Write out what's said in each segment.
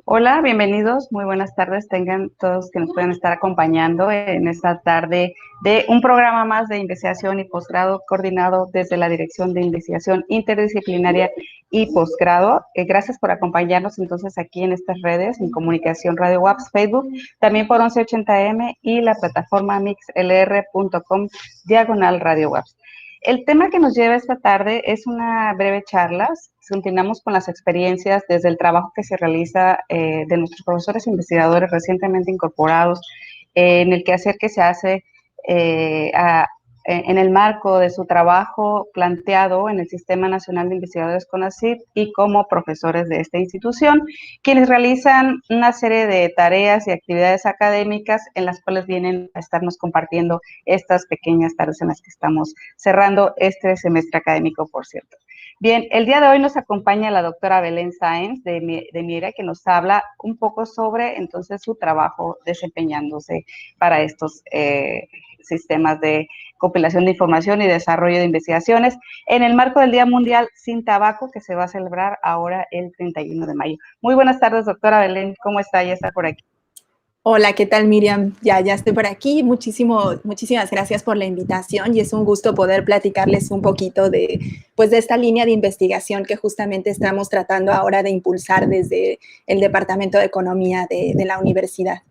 Hola, bienvenidos, muy buenas tardes, tengan todos que nos puedan estar acompañando en esta tarde de un programa más de investigación y posgrado coordinado desde la Dirección de Investigación Interdisciplinaria y Posgrado. Gracias por acompañarnos entonces aquí en estas redes, en Comunicación Radio WAPS, Facebook, también por 1180M y la plataforma mixlr.com/Radio WAPS. El tema que nos lleva esta tarde es una breve charla. Continuamos con las experiencias desde el trabajo que se realiza de nuestros profesores e investigadores recientemente incorporados en el quehacer que se hace en el marco de su trabajo planteado en el Sistema Nacional de Investigadores CONACYT y como profesores de esta institución, quienes realizan una serie de tareas y actividades académicas en las cuales vienen a estarnos compartiendo estas pequeñas tardes en las que estamos cerrando este semestre académico, por cierto. Bien, el día de hoy nos acompaña la doctora Belén Sáenz de Miera, que nos habla un poco sobre entonces su trabajo desempeñándose para estos sistemas de compilación de información y desarrollo de investigaciones en el marco del Día Mundial Sin Tabaco, que se va a celebrar ahora el 31 de mayo. Muy buenas tardes, doctora Belén, ¿cómo está? Ya está por aquí. Hola, ¿qué tal, Miriam? Ya estoy por aquí. Muchísimas gracias por la invitación y es un gusto poder platicarles un poquito de esta línea de investigación que justamente estamos tratando ahora de impulsar desde el Departamento de Economía de la universidad.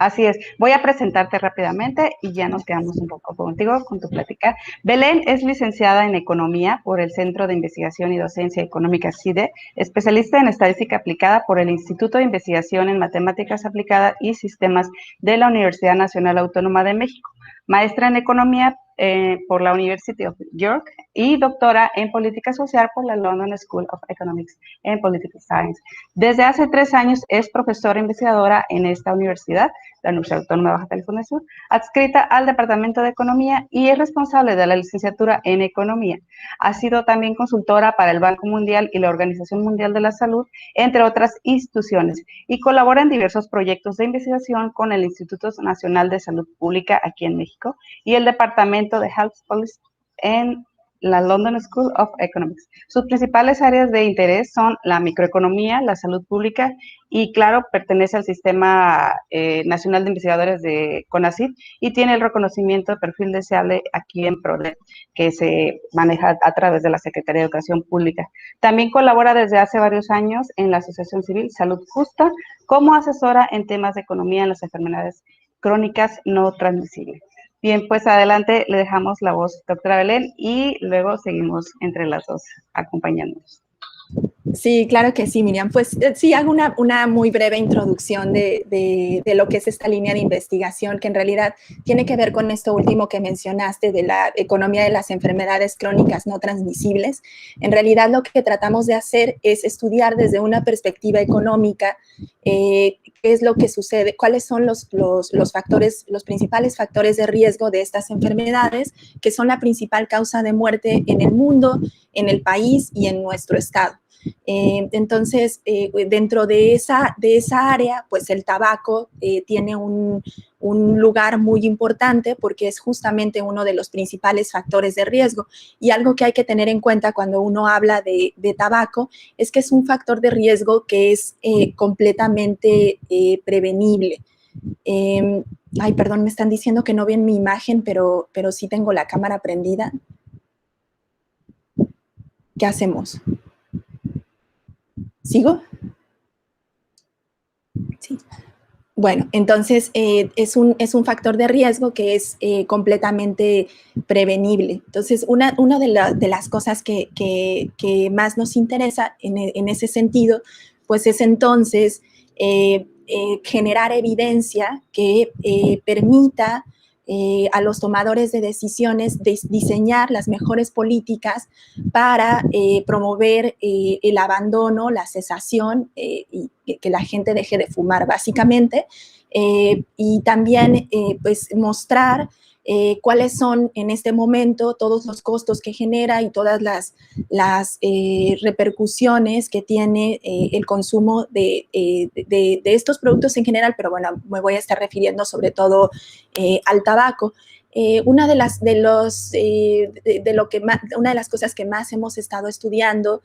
Así es. Voy a presentarte rápidamente y ya nos quedamos un poco contigo, con tu plática. Belén es licenciada en Economía por el Centro de Investigación y Docencia Económica CIDE, especialista en Estadística Aplicada por el Instituto de Investigación en Matemáticas Aplicadas y Sistemas de la Universidad Nacional Autónoma de México, maestra en Economía por la University of York y doctora en Política Social por la London School of Economics and Political Science. Desde hace 3 años es profesora investigadora en esta universidad, la Universidad Autónoma de Baja California Sur, adscrita al Departamento de Economía y es responsable de la licenciatura en Economía. Ha sido también consultora para el Banco Mundial y la Organización Mundial de la Salud, entre otras instituciones, y colabora en diversos proyectos de investigación con el Instituto Nacional de Salud Pública aquí en México y el Departamento de Health Policy en la London School of Economics. Sus principales áreas de interés son la microeconomía, la salud pública y, claro, pertenece al Sistema Nacional de Investigadores de CONACYT y tiene el reconocimiento de perfil deseable aquí en PRODE, que se maneja a través de la Secretaría de Educación Pública. También colabora desde hace varios años en la Asociación Civil Salud Justa como asesora en temas de economía en las enfermedades crónicas no transmisibles. Bien, pues adelante le dejamos la voz, doctora Belén, y luego seguimos entre las dos acompañándonos. Sí, claro que sí, Miriam. Pues sí, hago una muy breve introducción de lo que es esta línea de investigación, que en realidad tiene que ver con esto último que mencionaste de la economía de las enfermedades crónicas no transmisibles. En realidad lo que tratamos de hacer es estudiar desde una perspectiva económica qué es lo que sucede, cuáles son los factores, los principales factores de riesgo de estas enfermedades, que son la principal causa de muerte en el mundo, en el país y en nuestro estado. Entonces, dentro de esa área, pues el tabaco tiene un lugar muy importante porque es justamente uno de los principales factores de riesgo. Y algo que hay que tener en cuenta cuando uno habla de tabaco es que es un factor de riesgo que es completamente prevenible. Ay, perdón, me están diciendo que no ven mi imagen, pero sí tengo la cámara prendida. ¿Qué hacemos? ¿Sigo? Sí. Bueno, entonces es un factor de riesgo que es completamente prevenible. Entonces, una de las cosas que más nos interesa en ese sentido, pues es entonces generar evidencia que permita a los tomadores de decisiones diseñar las mejores políticas para promover el abandono, la cesación y que la gente deje de fumar básicamente y también pues mostrar cuáles son en este momento todos los costos que genera y todas las repercusiones que tiene el consumo de estos productos en general, pero bueno, me voy a estar refiriendo sobre todo al tabaco. una de las, de los, de lo que más, una de las cosas que más hemos estado estudiando,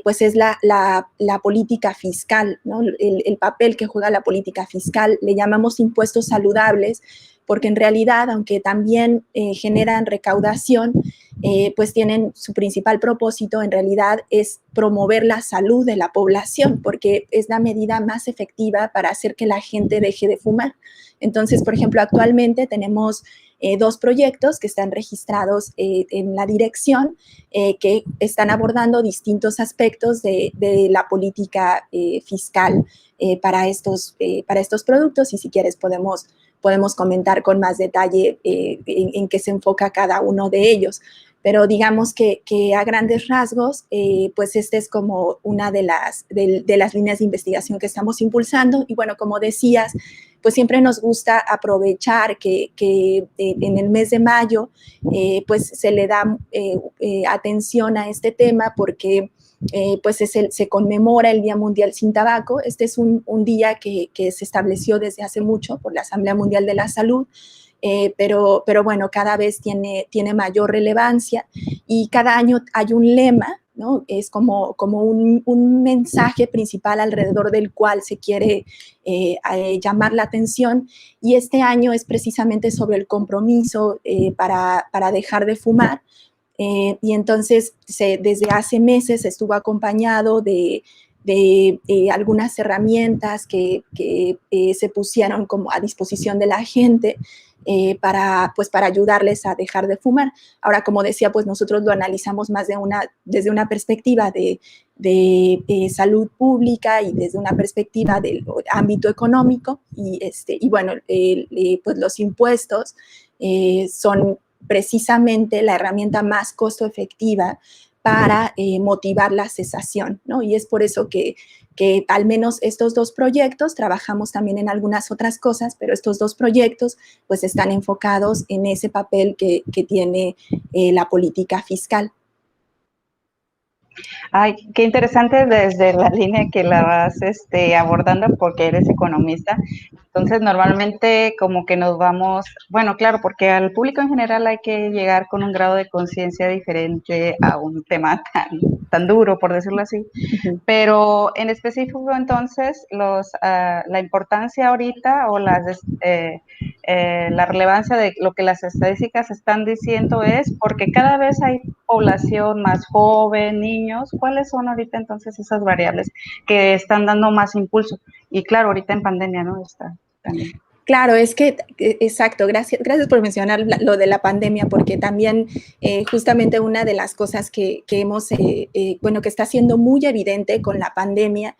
pues es la política fiscal, ¿no? El papel que juega la política fiscal. Le llamamos impuestos saludables, porque en realidad, aunque también generan recaudación, pues tienen su principal propósito en realidad es promover la salud de la población, porque es la medida más efectiva para hacer que la gente deje de fumar. Entonces, por ejemplo, actualmente tenemos dos proyectos que están registrados en la dirección, que están abordando distintos aspectos de la política fiscal para estos productos, y si quieres podemos comentar con más detalle en qué se enfoca cada uno de ellos. Pero digamos que a grandes rasgos, pues esta es como una de las líneas de investigación que estamos impulsando. Y bueno, como decías, pues siempre nos gusta aprovechar que en el mes de mayo, pues se le da atención a este tema porque pues se conmemora el Día Mundial sin Tabaco. Este es un día que se estableció desde hace mucho por la Asamblea Mundial de la Salud, pero bueno, cada vez tiene mayor relevancia y cada año hay un lema, ¿no? Es como un mensaje principal alrededor del cual se quiere llamar la atención, y este año es precisamente sobre el compromiso para dejar de fumar. Y entonces desde hace meses estuvo acompañado de algunas herramientas que se pusieron como a disposición de la gente para ayudarles a dejar de fumar. Ahora, como decía, pues nosotros lo analizamos más desde una perspectiva de salud pública y desde una perspectiva del ámbito económico, y bueno, pues los impuestos son precisamente la herramienta más costo efectiva para motivar la cesación, ¿no? Y es por eso que al menos estos dos proyectos, trabajamos también en algunas otras cosas, pero estos dos proyectos pues están enfocados en ese papel que tiene la política fiscal. Ay, qué interesante desde la línea que la vas abordando porque eres economista. Entonces, normalmente como que nos vamos, bueno, claro, porque al público en general hay que llegar con un grado de conciencia diferente a un tema tan duro, por decirlo así. Pero en específico, entonces, la importancia ahorita o la relevancia de lo que las estadísticas están diciendo es porque cada vez hay población más joven, niños. ¿Cuáles son ahorita entonces esas variables que están dando más impulso? Y claro, ahorita en pandemia, ¿no? Está también. Claro, es que, exacto, gracias por mencionar lo de la pandemia, porque también justamente una de las cosas que hemos, bueno, que está siendo muy evidente con la pandemia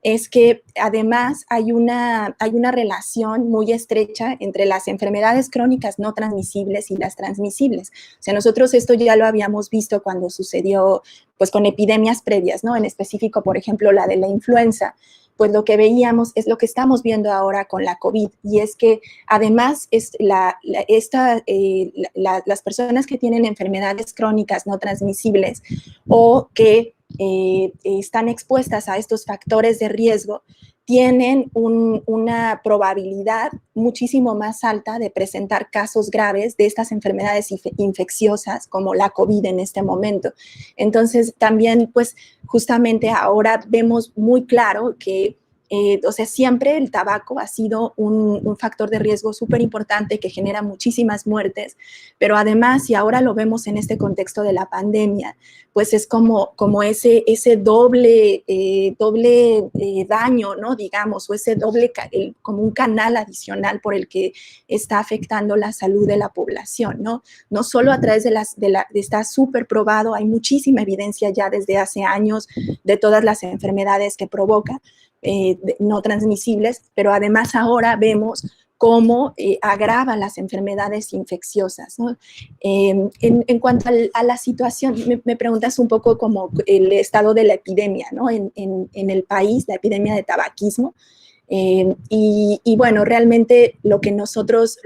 es que además hay una relación muy estrecha entre las enfermedades crónicas no transmisibles y las transmisibles. O sea, nosotros esto ya lo habíamos visto cuando sucedió pues con epidemias previas, ¿no? En específico, por ejemplo, la de la influenza. Pues lo que veíamos es lo que estamos viendo ahora con la COVID, y es que además las personas que tienen enfermedades crónicas no transmisibles o que están expuestas a estos factores de riesgo tienen una probabilidad muchísimo más alta de presentar casos graves de estas enfermedades infecciosas como la COVID en este momento. Entonces, también, pues, justamente ahora vemos muy claro que o sea, siempre el tabaco ha sido un factor de riesgo súper importante que genera muchísimas muertes, pero además, y ahora lo vemos en este contexto de la pandemia, pues es como ese doble daño, ¿no? Digamos, o ese doble, como un canal adicional por el que está afectando la salud de la población, ¿no? No solo a través está súper probado, hay muchísima evidencia ya desde hace años de todas las enfermedades que provoca, no transmisibles, pero además ahora vemos cómo agrava las enfermedades infecciosas, ¿no? En cuanto a la situación, me preguntas un poco como el estado de la epidemia, ¿no? En el país, la epidemia de tabaquismo. Y bueno, realmente lo que nosotros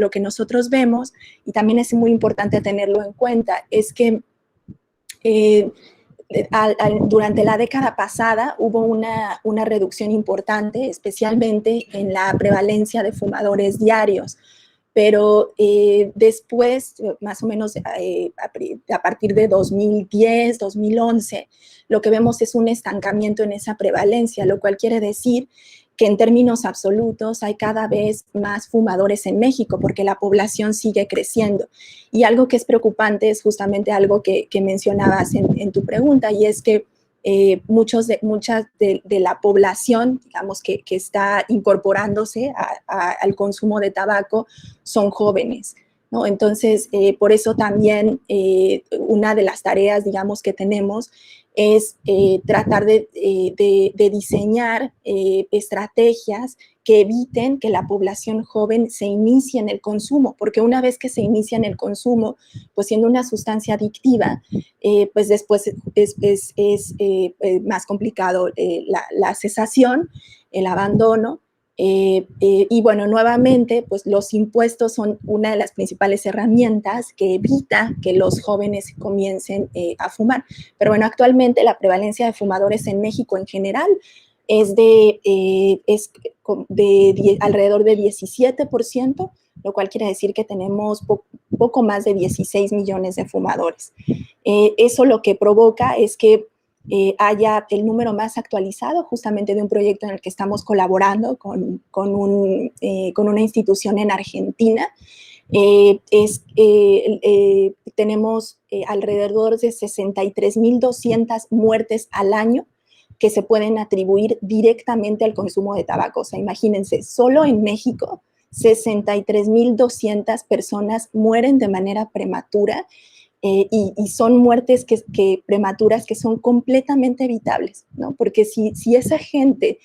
vemos, y también es muy importante tenerlo en cuenta, es que durante la década pasada hubo una reducción importante, especialmente en la prevalencia de fumadores diarios, pero después, más o menos a partir de 2010, 2011, lo que vemos es un estancamiento en esa prevalencia, lo cual quiere decir que en términos absolutos hay cada vez más fumadores en México porque la población sigue creciendo. Y algo que es preocupante es justamente algo que mencionabas en tu pregunta, y es que muchas de la población, digamos, que está incorporándose al consumo de tabaco son jóvenes, ¿no? Entonces, por eso también una de las tareas, digamos, que tenemos es tratar de diseñar estrategias que eviten que la población joven se inicie en el consumo, porque una vez que se inicia en el consumo, pues siendo una sustancia adictiva, pues después es más complicado la cesación, el abandono. Y bueno, nuevamente, pues los impuestos son una de las principales herramientas que evita que los jóvenes comiencen a fumar. Pero bueno, actualmente la prevalencia de fumadores en México en general es de alrededor de 17%, lo cual quiere decir que tenemos poco más de 16 millones de fumadores. Eso lo que provoca es que haya el número más actualizado justamente de un proyecto en el que estamos colaborando con una institución en Argentina. Tenemos alrededor de 63.200 muertes al año que se pueden atribuir directamente al consumo de tabaco. O sea, imagínense, solo en México 63.200 personas mueren de manera prematura. Y son muertes prematuras que son completamente evitables, ¿no? Porque si esa gente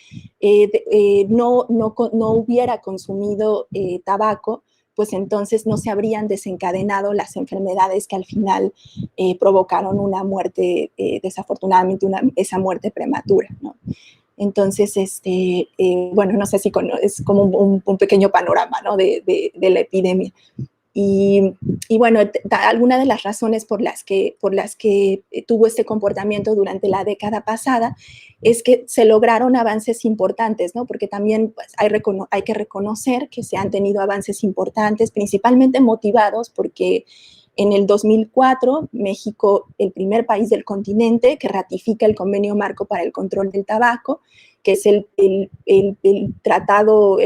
no hubiera consumido tabaco, pues entonces no se habrían desencadenado las enfermedades que al final provocaron una muerte, desafortunadamente esa muerte prematura, ¿no? Entonces, bueno, no sé si es como un pequeño panorama, ¿no? de la epidemia. Y bueno, alguna de las razones por las que tuvo este comportamiento durante la década pasada es que se lograron avances importantes, ¿no? Porque también pues, hay que reconocer que se han tenido avances importantes, principalmente motivados porque en el 2004, México, el primer país del continente que ratifica el Convenio Marco para el Control del Tabaco, que es el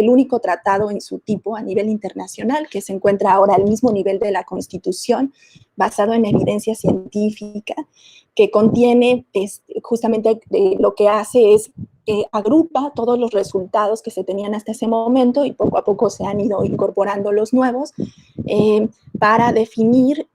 único tratado en su tipo a nivel internacional, que se encuentra ahora al mismo nivel de la Constitución, basado en evidencia científica, que contiene, justamente lo que hace es agrupa todos los resultados que se tenían hasta ese momento y poco a poco se han ido incorporando los nuevos para definir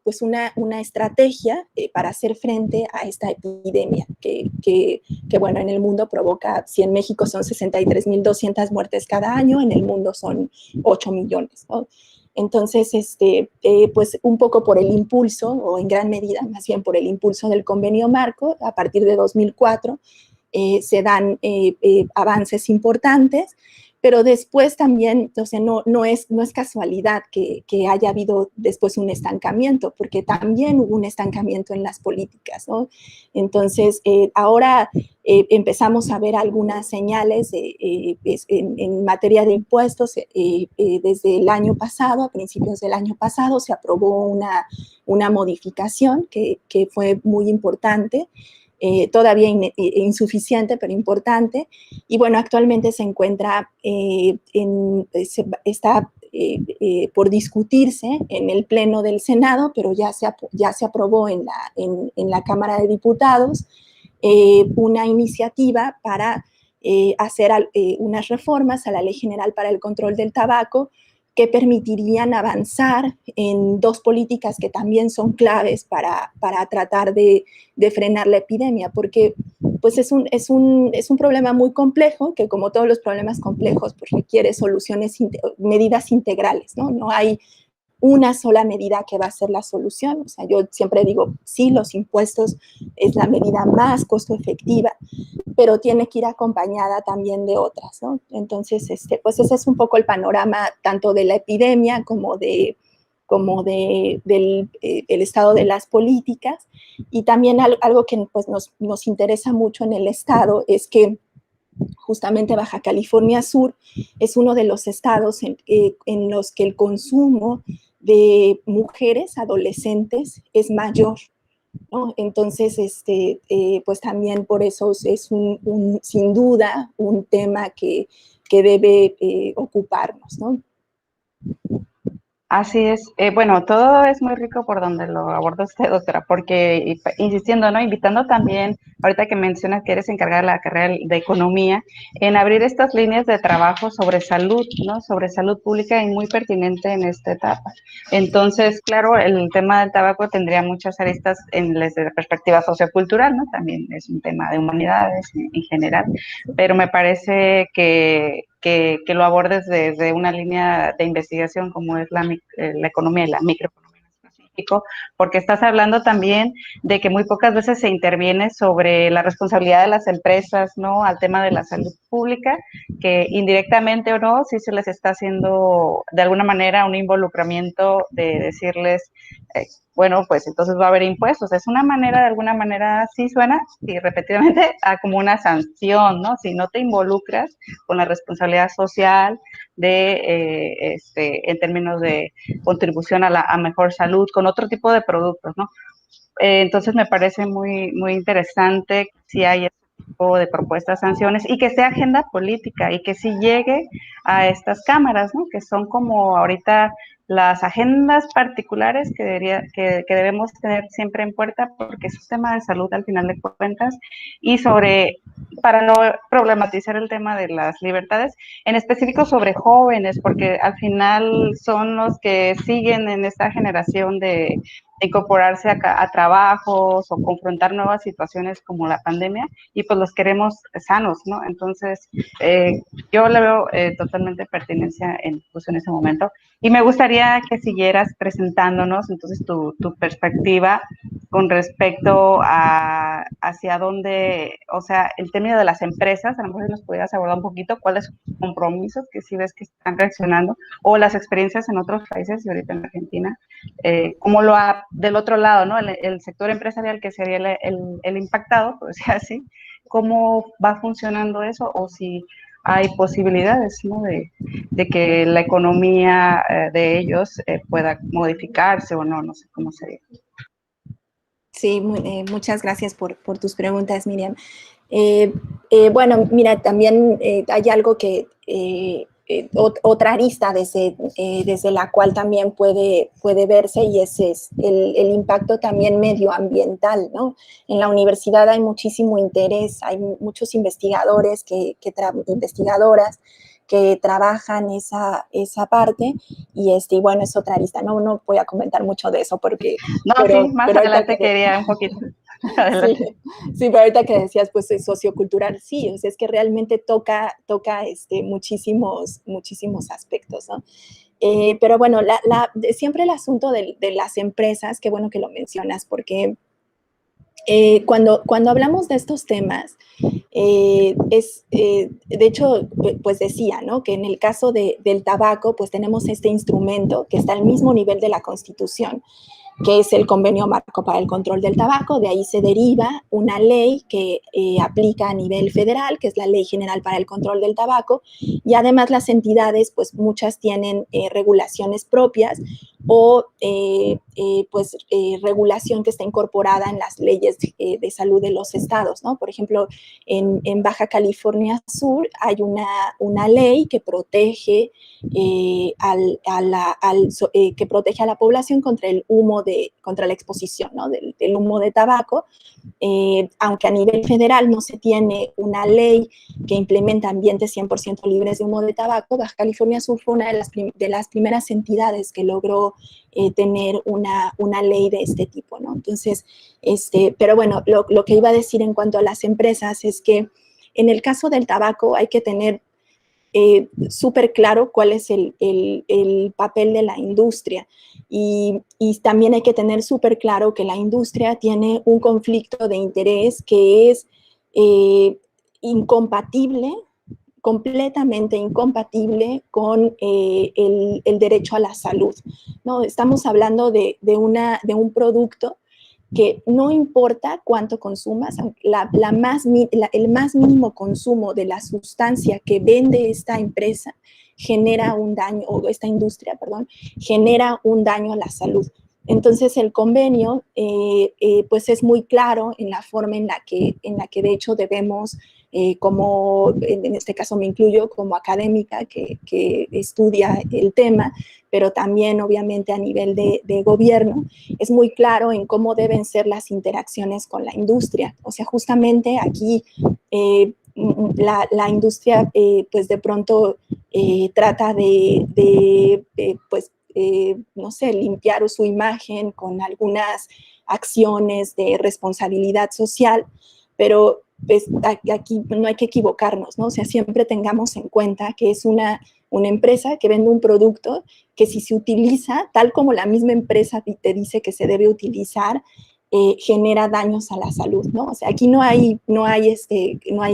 pues una estrategia para hacer frente a esta epidemia que bueno, en el mundo provoca, si en México son 63.200 muertes cada año, en el mundo son 8 millones, ¿no? Entonces, pues un poco por el impulso, o en gran medida más bien por el impulso del Convenio Marco, a partir de 2004, se dan avances importantes, pero después también, o sea, no es casualidad que haya habido después un estancamiento, porque también hubo un estancamiento en las políticas, ¿no? Entonces, ahora empezamos a ver algunas señales en materia de impuestos. Desde el año pasado, a principios del año pasado, se aprobó una modificación que fue muy importante, todavía insuficiente, pero importante. Y bueno, actualmente se encuentra, está por discutirse en el Pleno del Senado, pero ya se aprobó en la Cámara de Diputados una iniciativa para hacer unas reformas a la Ley General para el Control del Tabaco que permitirían avanzar en dos políticas que también son claves para tratar de frenar la epidemia, porque pues es un problema muy complejo que, como todos los problemas complejos, pues requiere medidas integrales, ¿no? No hay una sola medida que va a ser la solución. O sea, yo siempre digo, sí, los impuestos es la medida más costo efectiva, pero tiene que ir acompañada también de otras, ¿no? Entonces, pues ese es un poco el panorama tanto de la epidemia como del estado de las políticas. Y también algo que pues, nos interesa mucho en el estado es que justamente Baja California Sur es uno de los estados en los que el consumo de mujeres adolescentes es mayor, ¿no? Entonces, pues también por eso es sin duda un tema que debe ocuparnos, ¿no? Así es. Bueno, todo es muy rico por donde lo aborda usted, doctora, porque insistiendo, ¿no? Invitando también, ahorita que mencionas que eres encargada de la carrera de economía, en abrir estas líneas de trabajo sobre salud, ¿no? Sobre salud pública y muy pertinente en esta etapa. Entonces, claro, el tema del tabaco tendría muchas aristas desde la perspectiva sociocultural, ¿no? También es un tema de humanidades en general, pero me parece que lo abordes desde una línea de investigación como es la economía y la microeconomía en específico, porque estás hablando también de que muy pocas veces se interviene sobre la responsabilidad de las empresas, ¿no? Al tema de la salud pública, que indirectamente o no, sí se les está haciendo de alguna manera un involucramiento de decirles, bueno, pues entonces va a haber impuestos. Es una manera, de alguna manera, sí suena, y repetidamente, a como una sanción, ¿no? Si no te involucras con la responsabilidad social en términos de contribución a mejor salud, con otro tipo de productos, ¿no? Entonces me parece muy, muy interesante si hay este tipo de propuestas, sanciones, y que sea agenda política y que sí llegue a estas cámaras, ¿no? Que son como ahorita las agendas particulares que debemos tener siempre en puerta, porque es un tema de salud al final de cuentas, y para no problematizar el tema de las libertades, en específico sobre jóvenes, porque al final son los que siguen en esta generación de incorporarse a trabajos o confrontar nuevas situaciones como la pandemia, y pues los queremos sanos, ¿no? Entonces, yo le veo totalmente pertinencia pues en ese momento, y me gustaría que siguieras presentándonos entonces tu perspectiva con respecto a hacia dónde, o sea, el término de las empresas, a lo mejor nos pudieras abordar un poquito cuáles son los compromisos que sí ves que están reaccionando, o las experiencias en otros países y ahorita en Argentina, cómo lo ha del otro lado, ¿no? El sector empresarial que sería el impactado, por decir así, cómo va funcionando eso, o si hay posibilidades, ¿no? De que la economía de ellos pueda modificarse o no, no sé cómo sería. Sí, muchas gracias por tus preguntas, Miriam. Bueno, mira, también hay algo que otra arista desde la cual también puede verse, y ese es el impacto también medioambiental, ¿no? En la universidad hay muchísimo interés, hay muchos investigadores, investigadoras que trabajan esa parte, y bueno, es otra arista, no voy a comentar mucho de eso porque... No, sí, más adelante quería un poquito. Sí, sí, pero ahorita que decías, pues es sociocultural, sí, o sea, es que realmente toca muchísimos aspectos, ¿no? Pero bueno, siempre el asunto de las empresas, qué bueno que lo mencionas, porque cuando hablamos de estos temas, de hecho, pues decía, ¿no? Que en el caso del tabaco, pues tenemos este instrumento que está al mismo nivel de la Constitución, que es el Convenio Marco para el Control del Tabaco. De ahí se deriva una ley que aplica a nivel federal, que es la Ley General para el Control del Tabaco, y además las entidades, pues muchas tienen regulaciones propias o regulación que está incorporada en las leyes de salud de los estados, ¿no? Por ejemplo, en Baja California Sur hay una ley que protege que protege a la población contra el humo contra la exposición, ¿no? del humo de tabaco, aunque a nivel federal no se tiene una ley que implementa ambientes 100% libres de humo de tabaco. Baja California Sur fue una de las primeras entidades que logró tener una ley de este tipo, ¿no? Entonces, pero bueno, lo que iba a decir en cuanto a las empresas es que en el caso del tabaco hay que tener súper claro cuál es el papel de la industria, y también hay que tener súper claro que la industria tiene un conflicto de interés que es incompatible, completamente incompatible con el derecho a la salud, ¿no? Estamos hablando de un producto que no importa cuánto consumas, el más mínimo consumo de la sustancia que vende esta empresa genera un daño, o esta industria, perdón, genera un daño a la salud. Entonces el convenio pues es muy claro en la forma en la que de hecho debemos, como en este caso me incluyo como académica que estudia el tema, pero también obviamente a nivel de gobierno, es muy claro en cómo deben ser las interacciones con la industria. O sea, justamente aquí la industria pues de pronto trata pues, no sé, limpiar su imagen con algunas acciones de responsabilidad social, pero pues, aquí no hay que equivocarnos, ¿no? O sea, siempre tengamos en cuenta que es una empresa que vende un producto que si se utiliza tal como la misma empresa te dice que se debe utilizar, genera daños a la salud, ¿no? O sea, aquí no hay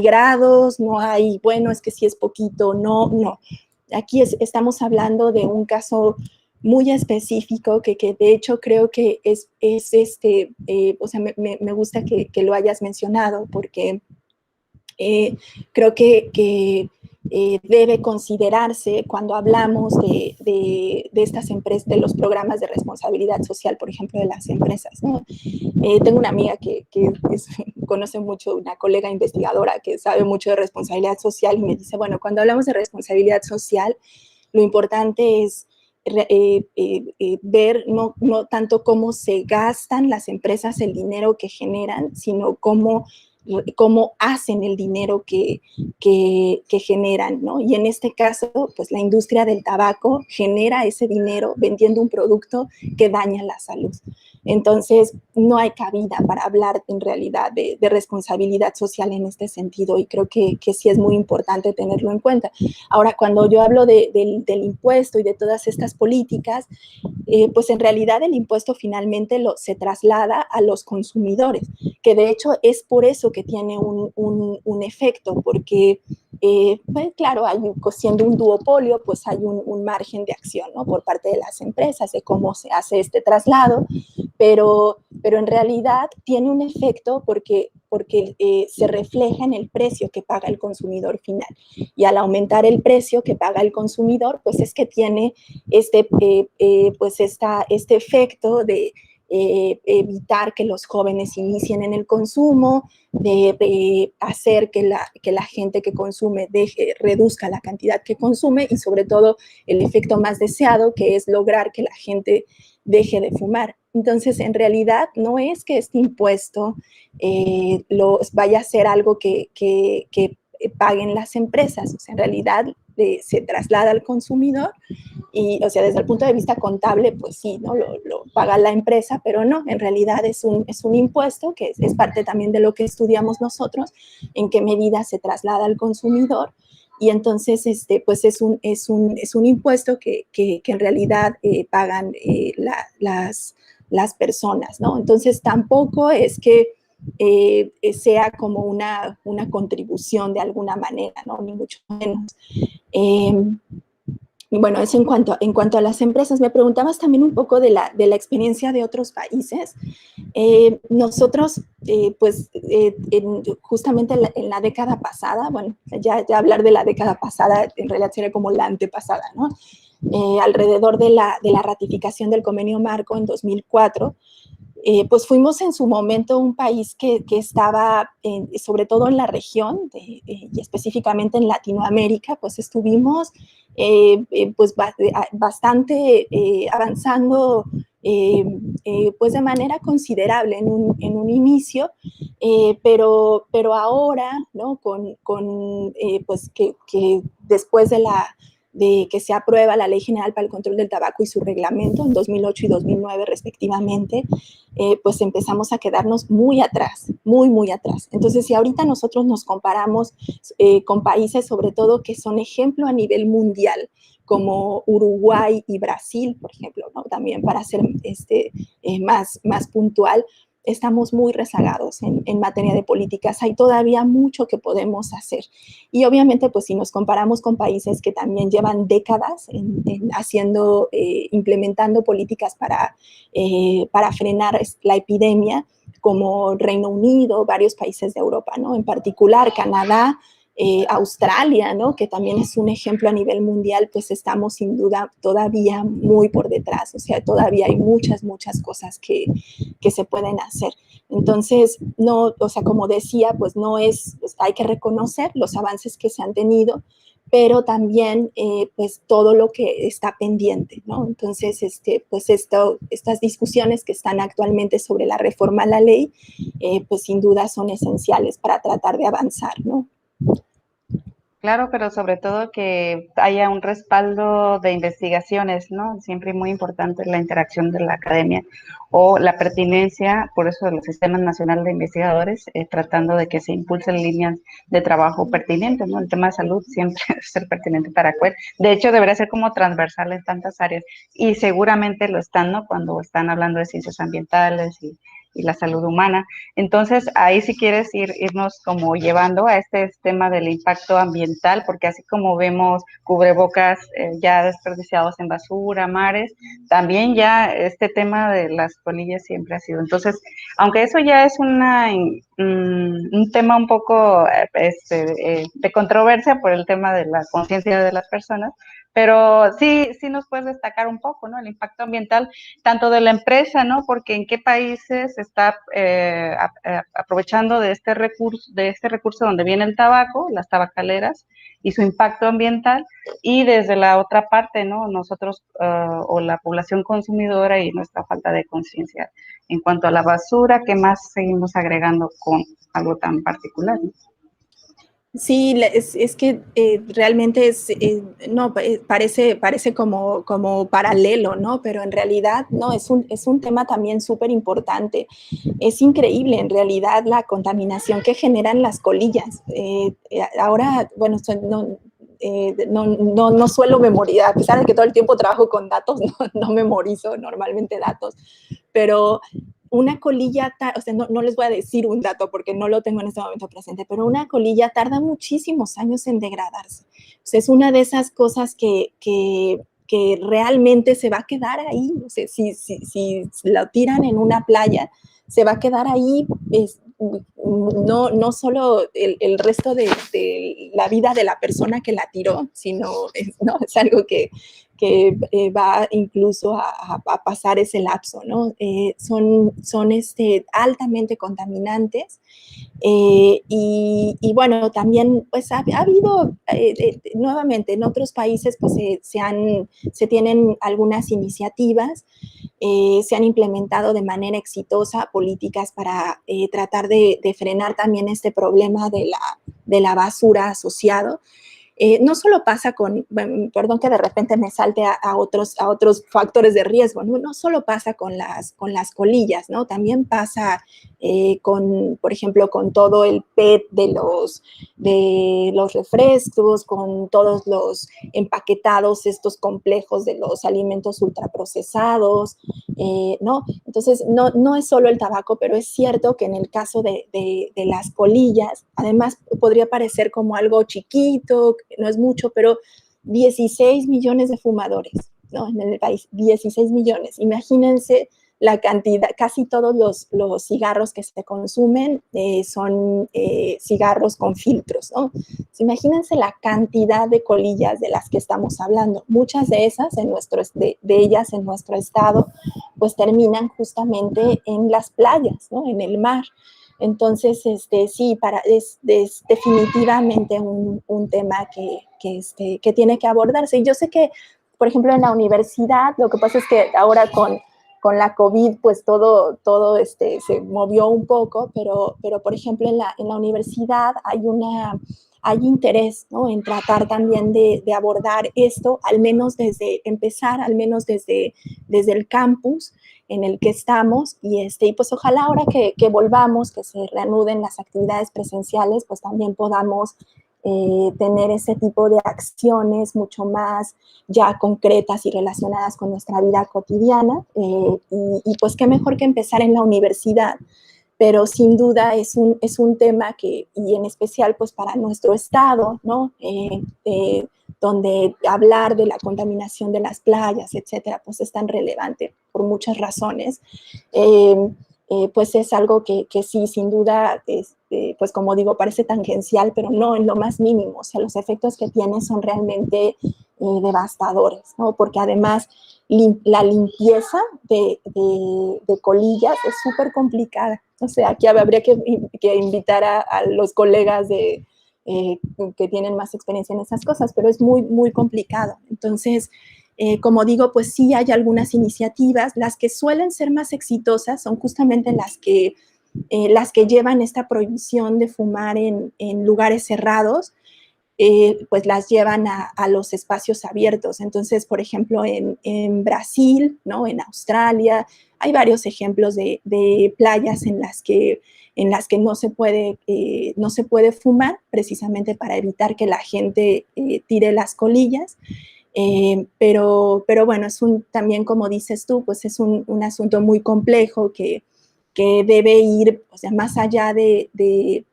grados, no hay, bueno, es que si es poquito, no. Aquí estamos hablando de un caso muy específico que de hecho creo que o sea, me gusta que lo hayas mencionado porque creo que debe considerarse cuando hablamos de estas empresas, de los programas de responsabilidad social, por ejemplo, de las empresas, ¿no? Tengo una amiga que conoce mucho, una colega investigadora que sabe mucho de responsabilidad social y me dice, bueno, cuando hablamos de responsabilidad social, lo importante es ver no tanto cómo se gastan las empresas el dinero que generan, sino cómo hacen el dinero que generan, ¿no? Y en este caso, pues la industria del tabaco genera ese dinero vendiendo un producto que daña la salud. Entonces, no hay cabida para hablar en realidad de responsabilidad social en este sentido y creo que sí es muy importante tenerlo en cuenta. Ahora, cuando yo hablo del impuesto y de todas estas políticas, pues en realidad el impuesto finalmente se traslada a los consumidores, que de hecho es por eso que tiene un efecto, porque pues claro, siendo un duopolio, pues hay un margen de acción, ¿no? Por parte de las empresas de cómo se hace este traslado, pero en realidad tiene un efecto porque se refleja en el precio que paga el consumidor final. Y al aumentar el precio que paga el consumidor, pues es que tiene este efecto de evitar que los jóvenes inicien en el consumo, de hacer que la gente que consume reduzca la cantidad que consume y sobre todo el efecto más deseado, que es lograr que la gente deje de fumar. Entonces, en realidad, no es que este impuesto vaya a ser algo que paguen las empresas, o sea, en realidad se traslada al consumidor y, o sea, desde el punto de vista contable, pues sí, ¿no? Lo paga la empresa, pero no, en realidad es un impuesto que es parte también de lo que estudiamos nosotros, en qué medida se traslada al consumidor. Y entonces, pues es un impuesto que en realidad pagan las personas, ¿no? Entonces, tampoco es que sea como una contribución de alguna manera, ¿no? Ni mucho menos. Y bueno, eso en cuanto a las empresas. Me preguntabas también un poco de la experiencia de otros países. Nosotros, pues, justamente en la década pasada, bueno, ya hablar de la década pasada en realidad sería como la antepasada, ¿no? Alrededor de la ratificación del Convenio Marco en 2004, pues fuimos en su momento un país que estaba, sobre todo en la región y específicamente en Latinoamérica, pues estuvimos pues bastante avanzando pues de manera considerable en un inicio, pero ahora, ¿no? Pues que después de que se aprueba la Ley General para el Control del Tabaco y su reglamento en 2008 y 2009 respectivamente, pues empezamos a quedarnos muy atrás, muy atrás. Entonces, si ahorita nosotros nos comparamos con países sobre todo que son ejemplo a nivel mundial, como Uruguay y Brasil, por ejemplo, ¿no? También para ser más puntual, estamos muy rezagados en materia de políticas. Hay todavía mucho que podemos hacer. Y obviamente, pues si nos comparamos con países que también llevan décadas implementando políticas para frenar la epidemia, como Reino Unido, varios países de Europa, ¿no? En particular Canadá, Australia, ¿no? Que también es un ejemplo a nivel mundial, pues estamos sin duda todavía muy por detrás, o sea, todavía hay muchas cosas que se pueden hacer. Entonces, no, o sea, como decía, pues no es, pues hay que reconocer los avances que se han tenido, pero también pues todo lo que está pendiente, ¿no? Entonces, pues estas discusiones que están actualmente sobre la reforma a la ley, pues sin duda son esenciales para tratar de avanzar, ¿no? Claro, pero sobre todo que haya un respaldo de investigaciones, ¿no? Siempre muy importante la interacción de la academia o la pertinencia, por eso de los sistemas nacionales de investigadores, tratando de que se impulsen líneas de trabajo pertinentes, ¿no? El tema de salud siempre debe ser pertinente para cuál. De hecho, debería ser como transversal en tantas áreas y seguramente lo están, ¿no? Cuando están hablando de ciencias ambientales y la salud humana. Entonces, ahí si quieres irnos como llevando a este tema del impacto ambiental, porque así como vemos cubrebocas ya desperdiciados en basura, mares, también ya este tema de las colillas siempre ha sido. Entonces, aunque eso ya es un tema un poco de controversia por el tema de la conciencia de las personas, pero sí nos puedes destacar un poco, ¿no? El impacto ambiental, tanto de la empresa, ¿no? Porque en qué países se está aprovechando de este recurso donde viene el tabaco, las tabacaleras, y su impacto ambiental, y desde la otra parte, ¿no? Nosotros o la población consumidora y nuestra falta de conciencia. En cuanto a la basura, ¿qué más seguimos agregando con algo tan particular, ¿no? Sí, es que realmente no, parece como paralelo, ¿no? Pero en realidad, no, es un tema también súper importante. Es increíble, en realidad, la contaminación que generan las colillas. Ahora, bueno, no suelo memorizar, a pesar de que todo el tiempo trabajo con datos, no memorizo normalmente datos, pero una colilla, o sea, no les voy a decir un dato porque no lo tengo en este momento presente, pero una colilla tarda muchísimos años en degradarse. O sea, es una de esas cosas que realmente se va a quedar ahí. O sea, si lo tiran en una playa, se va a quedar ahí, no solo el resto de la vida de la persona que la tiró, sino ¿no? Es algo que va incluso a pasar ese lapso, ¿no? Son altamente contaminantes y bueno, también pues ha habido nuevamente en otros países pues se tienen algunas iniciativas, se han implementado de manera exitosa políticas para tratar de frenar también este problema de la basura asociado. No solo pasa perdón que de repente me salte a otros factores de riesgo, no solo pasa con las colillas, ¿no? También pasa por ejemplo, con todo el PET de los refrescos, con todos los empaquetados, estos complejos de los alimentos ultraprocesados, ¿no? Entonces, no es solo el tabaco, pero es cierto que en el caso de las colillas, además podría parecer como algo chiquito, no es mucho, pero 16 millones de fumadores, ¿no? En el país, 16 millones. Imagínense la cantidad, casi todos los cigarros que se consumen son cigarros con filtros, ¿no? Imagínense la cantidad de colillas de las que estamos hablando. Muchas de esas, de ellas en nuestro estado, pues terminan justamente en las playas, ¿no? En el mar. Entonces, sí, es definitivamente un tema que tiene que abordarse. Y yo sé que, por ejemplo, en la universidad, lo que pasa es que ahora con la COVID, pues todo se movió un poco, pero por ejemplo, en la universidad hay interés, ¿no? En tratar también de abordar esto, al menos desde el campus en el que estamos y pues ojalá ahora que volvamos, que se reanuden las actividades presenciales, pues también podamos tener ese tipo de acciones mucho más ya concretas y relacionadas con nuestra vida cotidiana. Y pues qué mejor que empezar en la universidad, pero sin duda es un tema que, y en especial pues para nuestro estado, ¿no? Donde hablar de la contaminación de las playas, etcétera, pues es tan relevante por muchas razones. Pues es algo que sí, sin duda, pues como digo, parece tangencial, pero no en lo más mínimo. O sea, los efectos que tiene son realmente devastadores, ¿no? Porque además la limpieza de colillas es súper complicada. O sea, aquí habría que invitar a los colegas que tienen más experiencia en esas cosas, pero es muy, muy complicado. Entonces, como digo, pues sí hay algunas iniciativas. Las que suelen ser más exitosas son justamente las que llevan esta prohibición de fumar en lugares cerrados, pues las llevan a los espacios abiertos. Entonces, por ejemplo, en Brasil, ¿no? En Australia, hay varios ejemplos de playas en las que no se puede fumar, precisamente para evitar que la gente tire las colillas. Pero bueno, también, como dices tú, pues es un asunto muy complejo que debe ir, o sea, más allá de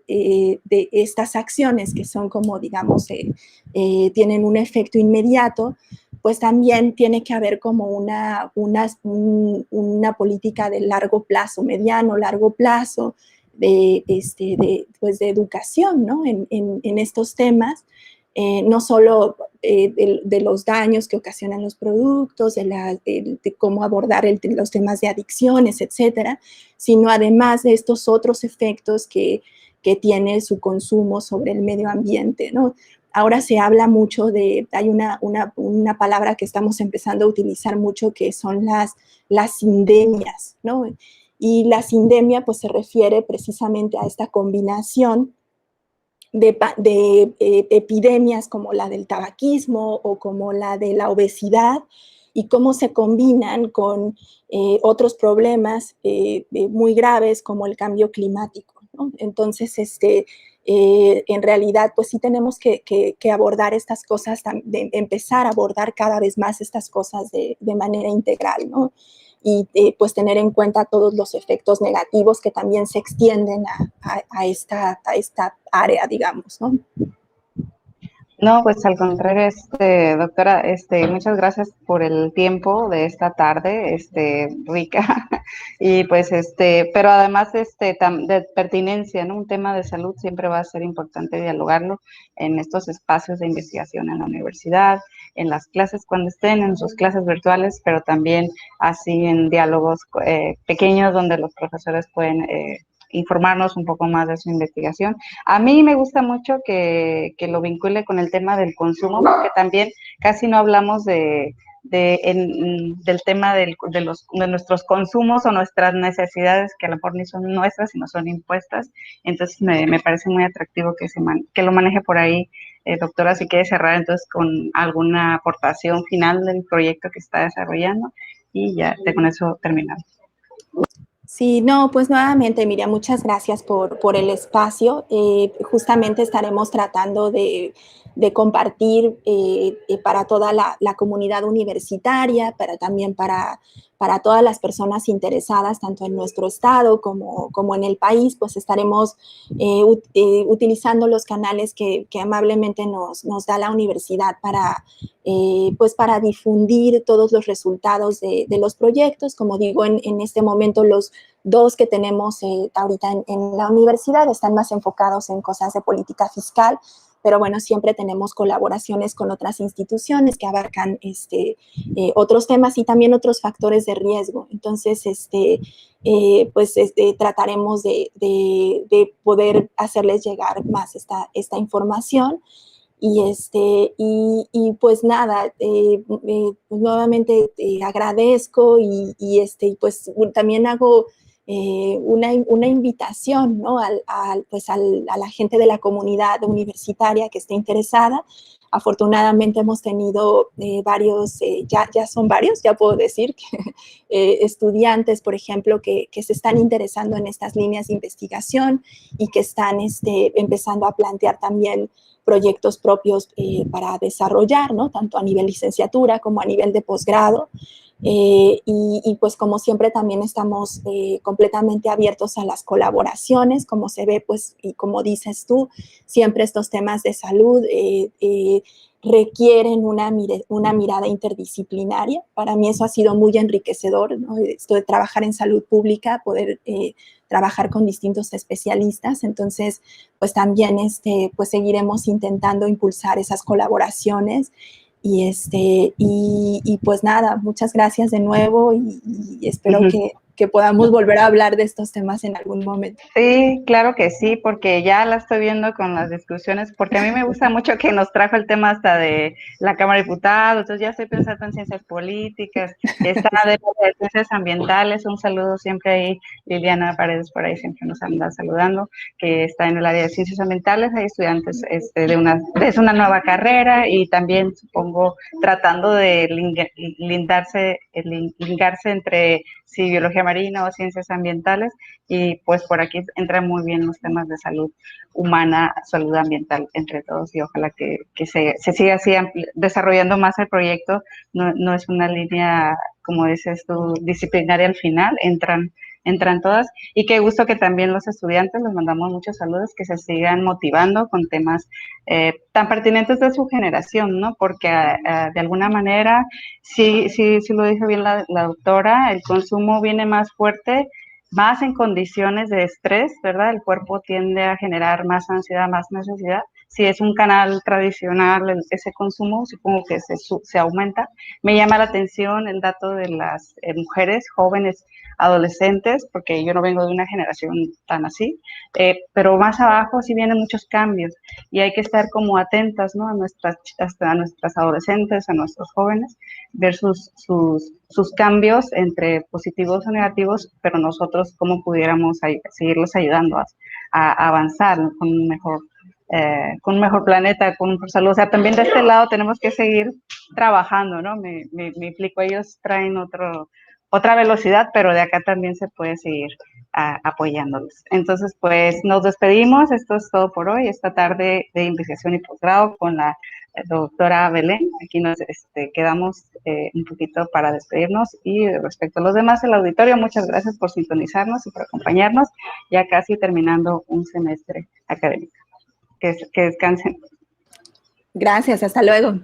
estas acciones que son como, digamos, tienen un efecto inmediato, pues también tiene que haber como una política de largo plazo, mediano, largo plazo, pues de educación, ¿no? En estos temas, no solo de los daños que ocasionan los productos, de cómo abordar los temas de adicciones, etcétera, sino además de estos otros efectos que tiene su consumo sobre el medio ambiente, ¿no? Ahora se habla mucho hay una palabra que estamos empezando a utilizar mucho, que son las sindemias, ¿no? Y la sindemia pues se refiere precisamente a esta combinación de epidemias como la del tabaquismo o como la de la obesidad, y cómo se combinan con otros problemas muy graves como el cambio climático, ¿no? Entonces, en realidad, pues sí tenemos que abordar estas cosas, empezar a abordar cada vez más estas cosas de manera integral, ¿no? Y pues tener en cuenta todos los efectos negativos que también se extienden a esta área, digamos, ¿no? No, pues al contrario, doctora, muchas gracias por el tiempo de esta tarde, rica, y pues, pero además, de pertinencia, ¿no? Un tema de salud siempre va a ser importante dialogarlo en estos espacios de investigación en la universidad, en las clases cuando estén, en sus clases virtuales, pero también así en diálogos pequeños donde los profesores pueden informarnos un poco más de su investigación. A mí me gusta mucho que lo vincule con el tema del consumo, porque también casi no hablamos del tema de nuestros consumos o nuestras necesidades, que a lo mejor ni son nuestras, sino son impuestas. Entonces me parece muy atractivo que lo maneje por ahí, doctora. Si quiere cerrar entonces con alguna aportación final del proyecto que está desarrollando, y ya con eso terminamos. Sí, no, pues nuevamente, Miriam, muchas gracias por el espacio. Justamente estaremos tratando de compartir para toda la comunidad universitaria, también para todas las personas interesadas, tanto en nuestro estado como en el país, pues estaremos utilizando los canales que amablemente nos da la universidad pues para difundir todos los resultados de los proyectos. Como digo, en este momento los dos que tenemos ahorita en la universidad están más enfocados en cosas de política fiscal, pero bueno, siempre tenemos colaboraciones con otras instituciones que abarcan otros temas y también otros factores de riesgo. Entonces, pues trataremos de poder hacerles llegar más esta información. Y pues nada, pues nuevamente agradezco y pues también hago una invitación, ¿no? Pues a la gente de la comunidad universitaria que esté interesada afortunadamente hemos tenido varios, ya son varios, ya puedo decir, estudiantes, por ejemplo, que se están interesando en estas líneas de investigación y que están empezando a plantear también proyectos propios para desarrollar, ¿no? Tanto a nivel licenciatura como a nivel de posgrado. Y pues como siempre también estamos completamente abiertos a las colaboraciones, como se ve, pues, y como dices tú, siempre estos temas de salud requieren una mirada interdisciplinaria. Para mí eso ha sido muy enriquecedor, ¿no? Esto de trabajar en salud pública, poder trabajar con distintos especialistas. Entonces, pues también pues seguiremos intentando impulsar esas colaboraciones. Y pues nada, muchas gracias de nuevo y espero que podamos volver a hablar de estos temas en algún momento. Sí, claro que sí, porque ya la estoy viendo con las discusiones, porque a mí me gusta mucho que nos trajo el tema hasta de la Cámara de Diputados, entonces ya estoy pensando en ciencias políticas, está de ciencias ambientales, un saludo siempre ahí, Liliana Paredes por ahí siempre nos anda saludando, que está en el área de ciencias ambientales, hay estudiantes es una nueva carrera y también supongo tratando de lindarse entre sí, biología marina o ciencias ambientales, y pues por aquí entran muy bien los temas de salud humana, salud ambiental entre todos, y ojalá que se siga así desarrollando más el proyecto. No es una línea, como dices tú, disciplinaria al final, entran todas, y qué gusto que también los estudiantes, les mandamos muchos saludos, que se sigan motivando con temas tan pertinentes de su generación, ¿no? Porque de alguna manera, sí lo dijo bien la doctora, el consumo viene más fuerte, más en condiciones de estrés, ¿verdad? El cuerpo tiende a generar más ansiedad, más necesidad. Si es un canal tradicional, ese consumo, supongo que se aumenta. Me llama la atención el dato de las mujeres jóvenes, adolescentes, porque yo no vengo de una generación tan así, pero más abajo sí vienen muchos cambios y hay que estar como atentas, ¿no? A nuestras adolescentes, a nuestros jóvenes, ver sus cambios entre positivos o negativos, pero nosotros cómo pudiéramos seguirlos ayudando a avanzar, ¿no? Con un mejor planeta, con un mejor salud. O sea, también de este lado tenemos que seguir trabajando, ¿no? Me explico, ellos traen otra velocidad, pero de acá también se puede seguir apoyándolos. Entonces, pues nos despedimos. Esto es todo por hoy, esta tarde de investigación y posgrado con la doctora Belén. Aquí nos quedamos un poquito para despedirnos, y respecto a los demás, el auditorio, muchas gracias por sintonizarnos y por acompañarnos, ya casi terminando un semestre académico. Que descansen. Gracias, hasta luego.